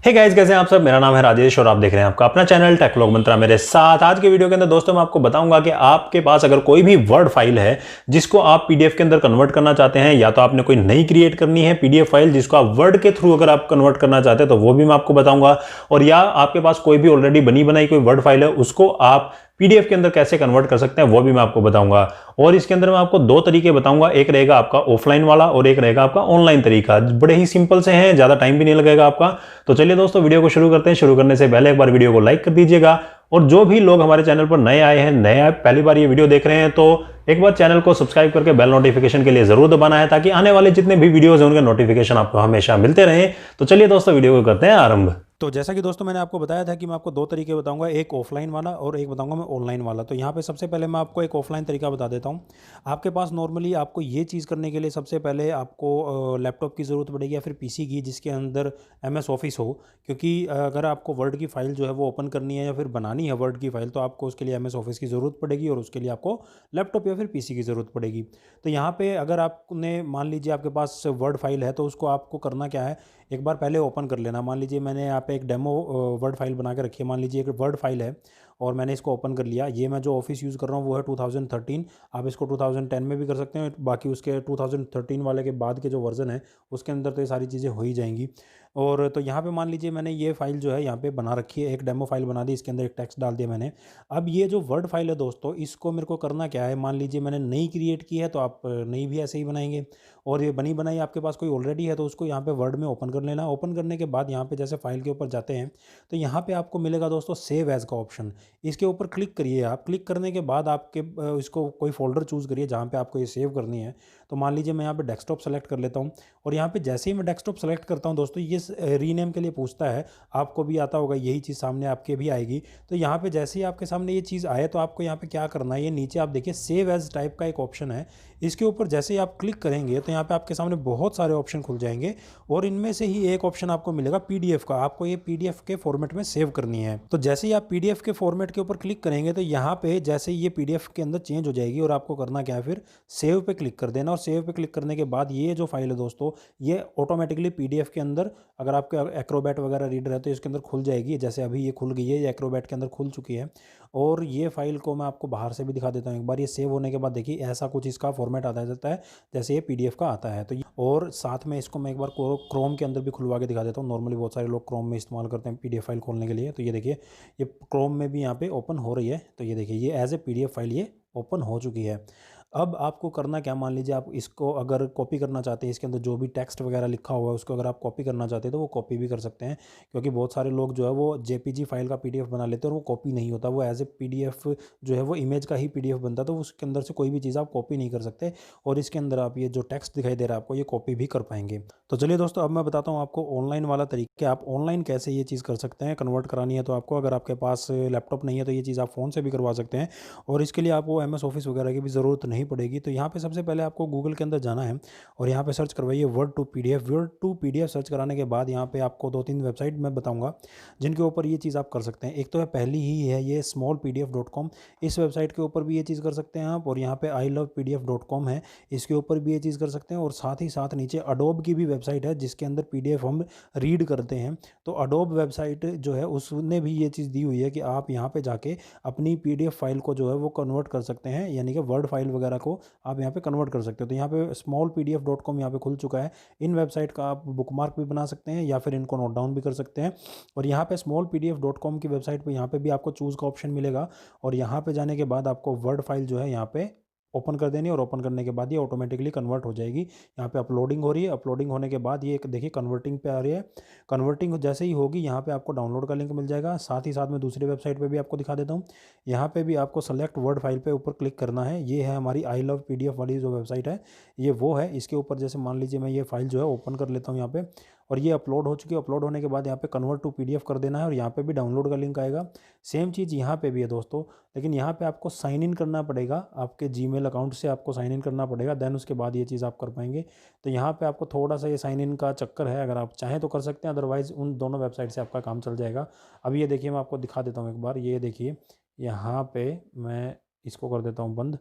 Hey guys, कैसे हैं आप सब। मेरा नाम है राजेश और आप देख रहे हैं आपका अपना चैनल टेक्लॉग मंत्रा। मेरे साथ आज के वीडियो के अंदर दोस्तों मैं आपको बताऊंगा कि आपके पास अगर कोई भी वर्ड फाइल है जिसको आप पीडीएफ के अंदर कन्वर्ट करना चाहते हैं, या तो आपने कोई नई क्रिएट करनी है पीडीएफ फाइल जिसको आप वर्ड के थ्रू अगर आप कन्वर्ट करना चाहते हैं तो वो भी मैं आपको बताऊंगा। और या आपके पास कोई भी ऑलरेडी बनी बनाई कोई वर्ड फाइल है उसको आप पीडीएफ के अंदर कैसे कन्वर्ट कर सकते हैं वो भी मैं आपको बताऊंगा। और इसके अंदर मैं आपको दो तरीके बताऊंगा, एक रहेगा आपका ऑफलाइन वाला और एक रहेगा आपका ऑनलाइन तरीका। बड़े ही सिंपल से हैं, ज्यादा टाइम भी नहीं लगेगा आपका। तो चलिए दोस्तों वीडियो को शुरू करते हैं। शुरू करने से पहले एक बार वीडियो को लाइक कर दीजिएगा, और जो भी लोग हमारे चैनल पर नए आए हैं, नया पहली बार ये वीडियो देख रहे हैं, तो एक बार चैनल को सब्सक्राइब करके बेल नोटिफिकेशन के लिए जरूर दबाना है, ताकि आने वाले जितने भी वीडियोस हैं उनके नोटिफिकेशन आपको हमेशा मिलते रहें। तो चलिए दोस्तों वीडियो को करते हैं आरंभ। तो जैसा कि दोस्तों मैंने आपको बताया था कि मैं आपको दो तरीके बताऊंगा, एक ऑफलाइन वाला और एक बताऊंगा मैं ऑनलाइन वाला। तो यहाँ पे सबसे पहले मैं आपको एक ऑफलाइन तरीका बता देता हूँ। आपके पास नॉर्मली आपको ये चीज़ करने के लिए सबसे पहले आपको लैपटॉप की ज़रूरत पड़ेगी या फिर पीसी की जिसके अंदर एमएस ऑफिस हो, क्योंकि अगर आपको वर्ड की फ़ाइल जो है वो ओपन करनी है या फिर बनानी है वर्ड की फ़ाइल, तो आपको उसके लिए एमएस ऑफिस की ज़रूरत पड़ेगी और उसके लिए आपको लैपटॉप या फिर पीसी की ज़रूरत पड़ेगी। तो यहाँ पर अगर आपने मान लीजिए आपके पास वर्ड फाइल है तो उसको आपको करना क्या है, एक बार पहले ओपन कर लेना। मान लीजिए मैंने यहाँ पे एक डेमो वर्ड फाइल बना के रखी है। मान लीजिए एक वर्ड फाइल है और मैंने इसको ओपन कर लिया। ये मैं जो ऑफिस यूज़ कर रहा हूँ वो है 2013। आप इसको 2010 में भी कर सकते हैं, बाकी उसके 2013 वाले के बाद के जो वर्जन है उसके अंदर तो ये सारी चीज़ें हो ही जाएंगी। और तो यहाँ पे मान लीजिए मैंने ये फाइल जो है यहाँ पे बना रखी है, एक डेमो फाइल बना दी, इसके अंदर एक टेक्स्ट डाल दिया मैंने। अब ये जो वर्ड फाइल है दोस्तों, इसको मेरे को करना क्या है, मान लीजिए मैंने नई क्रिएट की है तो आप नई भी ऐसे ही बनाएंगे, और ये बनी बनाई आपके पास कोई ऑलरेडी है तो उसको यहाँ पे वर्ड में ओपन कर लेना। ओपन करने के बाद यहाँ पे जैसे फाइल के ऊपर जाते हैं तो यहाँ पे आपको मिलेगा दोस्तों सेव एज़ का ऑप्शन। इसके ऊपर क्लिक करिए आप। क्लिक करने के बाद आपके इसको कोई फोल्डर चूज़ करिए जहाँ पे आपको ये सेव करनी है। तो मान लीजिए मैं यहाँ पे डेस्कटॉप सेलेक्ट कर लेता हूँ, और यहाँ पे जैसे ही मैं डेस्कटॉप सेलेक्ट करता हूँ दोस्तों, ये रीनेम के लिए पूछता है। आपको भी आता होगा, यही चीज़ सामने आपके भी आएगी। तो यहाँ पे जैसे ही आपके सामने ये चीज़ आए तो आपको यहाँ पे क्या करना है, ये नीचे आप देखिए सेव एज टाइप का एक ऑप्शन है। इसके ऊपर जैसे ही आप क्लिक करेंगे तो यहाँ पे आपके सामने बहुत सारे ऑप्शन खुल जाएंगे, और इनमें से ही एक ऑप्शन आपको मिलेगा पीडीएफ का। आपको ये पीडीएफ के फॉर्मेट में सेव करनी है। तो जैसे ही आप पीडीएफ के फॉर्मेट के ऊपर क्लिक करेंगे तो यहाँ पे जैसे ही ये पीडीएफ के अंदर चेंज हो जाएगी, और आपको करना क्या है, फिर सेव पे क्लिक कर देना। और सेव पे क्लिक करने के बाद ये जो फाइल है दोस्तों, ये ऑटोमेटिकली पीडीएफ के अंदर, अगर आपके एक्रोबैट वगैरह रीडर है तो इसके अंदर खुल जाएगी। जैसे अभी ये खुल गई है, ये एक्रोबैट के अंदर खुल चुकी है। और ये फाइल को मैं आपको बाहर से भी दिखा देता हूँ एक बार। ये सेव होने के बाद देखिए ऐसा कुछ इसका फॉर्मेट आता जाता है जैसे ये पीडीएफ का आता है। तो और साथ में इसको मैं एक बार क्रोम के अंदर भी खुलवा के दिखा देता हूँ। नॉर्मली बहुत सारे लोग क्रोम में इस्तेमाल करते हैं पीडीएफ फाइल खोलने के लिए। तो ये देखिए ये क्रोम में भी यहाँ पे ओपन हो रही है। तो ये देखिए ये एज ए पीडीएफ फाइल ये ओपन हो चुकी है। अब आपको करना क्या, मान लीजिए आप इसको अगर कॉपी करना चाहते हैं, इसके अंदर जो भी टेक्स्ट वगैरह लिखा हुआ है उसको अगर आप कॉपी करना चाहते हैं तो वो कॉपी भी कर सकते हैं। क्योंकि बहुत सारे लोग जो है वो जेपीजी फाइल का पीडीएफ बना लेते हैं और वो कॉपी नहीं होता, वो एज ए पीडीएफ जो है वो इमेज का ही पीडीएफ बनता है। तो उसके अंदर से कोई भी चीज़ आप कॉपी नहीं कर सकते, और इसके अंदर आप ये जो टेक्स्ट दिखाई दे रहा है आपको, ये कॉपी भी कर पाएंगे। तो चलिए दोस्तों अब मैं बताता हूँ आपको ऑनलाइन वाला तरीका। आप ऑनलाइन कैसे ये चीज़ कर सकते हैं, कन्वर्ट करानी है तो आपको, अगर आपके पास लैपटॉप नहीं है तो ये चीज़ आप फ़ोन से भी करवा सकते हैं, और इसके लिए आपको एमएस ऑफिस वगैरह की भी ज़रूरत नहीं पड़ेगी। तो यहाँ पे सबसे पहले आपको गूगल के अंदर जाना है और यहाँ पे सर्च करवाइए word to PDF. Word to PDF search कराने के बाद यहाँ पे आपको दो तीन वेबसाइट मैं बताऊंगा जिनके ऊपर ये चीज़ आप कर सकते हैं। एक तो है, पहली ही है ये smallpdf.com। इस वेबसाइट के ऊपर भी ये चीज़ कर सकते हैं आप। और यहाँ पे ilovepdf.com है, इसके ऊपर भी ये चीज़ कर सकते हैं। और साथ ही साथ नीचे अडोब की भी वेबसाइट है जिसके अंदर पीडीएफ हम रीड करते हैं। तो अडोब वेबसाइट जो है उसने भी ये चीज़ दी हुई है कि आप यहाँ पे जाके अपनी पीडीएफ फाइल को जो है वो कन्वर्ट कर सकते हैं, यानी कि वर्ड फाइल वगैरह को आप यहाँ पे कन्वर्ट कर सकते हो। तो यहाँ पे smallpdf.com यहाँ पे खुल चुका है। इन वेबसाइट का आप बुकमार्क भी बना सकते हैं या फिर इनको नोट डाउन भी कर सकते हैं। और यहाँ पे smallpdf.com की वेबसाइट पे यहाँ पे भी आपको चूज़ का ऑप्शन मिलेगा, और यहाँ पे जाने के बाद आपको वर्ड फाइल जो है यहाँ पे ओपन कर देनी है, और ओपन करने के बाद ये ऑटोमेटिकली कन्वर्ट हो जाएगी। यहाँ पे अपलोडिंग हो रही है, अपलोडिंग होने के बाद ये देखिए कन्वर्टिंग पे आ रही है। कन्वर्टिंग जैसे ही होगी यहाँ पे आपको डाउनलोड का लिंक मिल जाएगा। साथ ही साथ में दूसरी वेबसाइट पे भी आपको दिखा देता हूँ। यहाँ पे भी आपको सेलेक्ट वर्ड फाइल पे ऊपर क्लिक करना है। ये है हमारी आई लव पीडीएफ वाली जो वेबसाइट है, ये वो है। इसके ऊपर जैसे मान लीजिए मैं ये फाइल जो है ओपन कर लेता हूँ यहाँ पे, और ये अपलोड हो चुकी है। अपलोड होने के बाद यहाँ पे कन्वर्ट टू पीडीएफ कर देना है, और यहाँ पे भी डाउनलोड का लिंक आएगा। सेम चीज़ यहाँ पे भी है दोस्तों, लेकिन यहाँ पे आपको साइन इन करना पड़ेगा। आपके जीमेल अकाउंट से आपको साइन इन करना पड़ेगा, देन उसके बाद ये चीज़ आप कर पाएंगे। तो यहाँ पे आपको थोड़ा सा ये साइन इन का चक्कर है, अगर आप चाहें तो कर सकते हैं, अदरवाइज़ उन दोनों वेबसाइट से आपका काम चल जाएगा। अब ये देखिए मैं आपको दिखा देता हूँ एक बार। ये देखिए यहाँ पे मैं इसको कर देता हूँ बंद,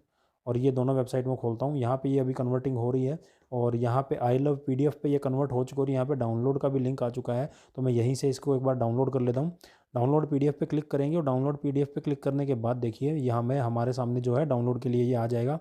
और ये दोनों वेबसाइट में खोलता हूँ। यहाँ पे ये अभी कन्वर्टिंग हो रही है, और यहाँ पे आई लव PDF पे ये कन्वर्ट हो चुका है और यहाँ पे डाउनलोड का भी लिंक आ चुका है। तो मैं यहीं से इसको एक बार डाउनलोड कर लेता हूँ। डाउनलोड PDF पे क्लिक करेंगे और डाउनलोड PDF पे क्लिक करने के बाद देखिए यहाँ में हमारे सामने जो है डाउनलोड के लिए ये आ जाएगा।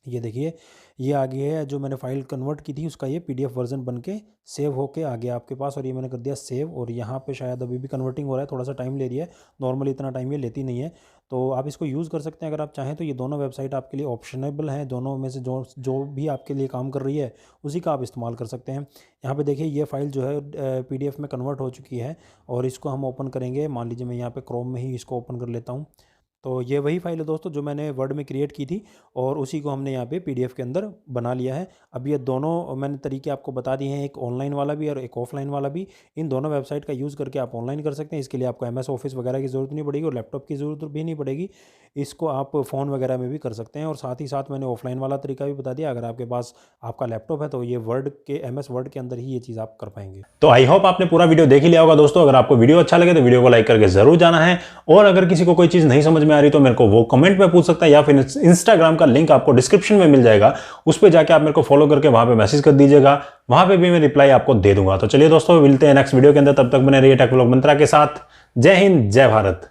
ये देखिए ये आ गया है, जो मैंने फ़ाइल कन्वर्ट की थी उसका ये PDF वर्जन बन के सेव होके आ गया आपके पास, और ये मैंने कर दिया सेव। और यहाँ पे शायद अभी भी कन्वर्टिंग हो रहा है, थोड़ा सा टाइम ले रही है, नॉर्मली इतना टाइम ये लेती नहीं है। तो आप इसको यूज़ कर सकते हैं अगर आप चाहें तो। ये दोनों वेबसाइट आपके लिए ऑप्शनेबल हैं, दोनों में से जो जो भी आपके लिए काम कर रही है उसी का आप इस्तेमाल कर सकते हैं। यहाँ पे देखिए ये फ़ाइल जो है PDF में कन्वर्ट हो चुकी है और इसको हम ओपन करेंगे। मान लीजिए मैं यहाँ पे क्रोम में ही इसको ओपन कर लेता हूँ। तो ये वही फ़ाइल है दोस्तों जो मैंने वर्ड में क्रिएट की थी और उसी को हमने यहाँ पे PDF के अंदर बना लिया है। अब ये दोनों मैंने तरीके आपको बता दिए हैं, एक ऑनलाइन वाला भी और एक ऑफलाइन वाला भी। इन दोनों वेबसाइट का यूज़ करके आप ऑनलाइन कर सकते हैं। इसके लिए आपको MS ऑफिस वगैरह की ज़रूरत नहीं पड़ेगी और लैपटॉप की ज़रूरत भी नहीं पड़ेगी। इसको आप फ़ोन वगैरह में भी कर सकते हैं। और साथ ही साथ मैंने ऑफलाइन वाला तरीका भी बता दिया। अगर आपके पास आपका लैपटॉप है तो ये वर्ड के MS वर्ड के अंदर ही ये चीज़ आप कर पाएंगे। तो आई होप आपने पूरा वीडियो देख ही लिया होगा दोस्तों। अगर आपको वीडियो अच्छा लगे तो वीडियो को लाइक करके जरूर जाना है, और अगर किसी को कोई चीज नहीं समझ में आ रही तो मेरे को वो कमेंट में पूछ सकता है, या फिर इंस्टाग्राम का लिंक आपको डिस्क्रिप्शन में मिल जाएगा, उस पर जाके आप मेरे को फॉलो करके वहां पे मैसेज कर दीजिएगा, वहां पे भी मैं रिप्लाई आपको दे दूंगा। तो चलिए दोस्तों मिलते हैं नेक्स्ट वीडियो के अंदर, तब तक बने रहिए टेक व्लॉग मंत्रा के साथ। जय हिंद, जय भारत।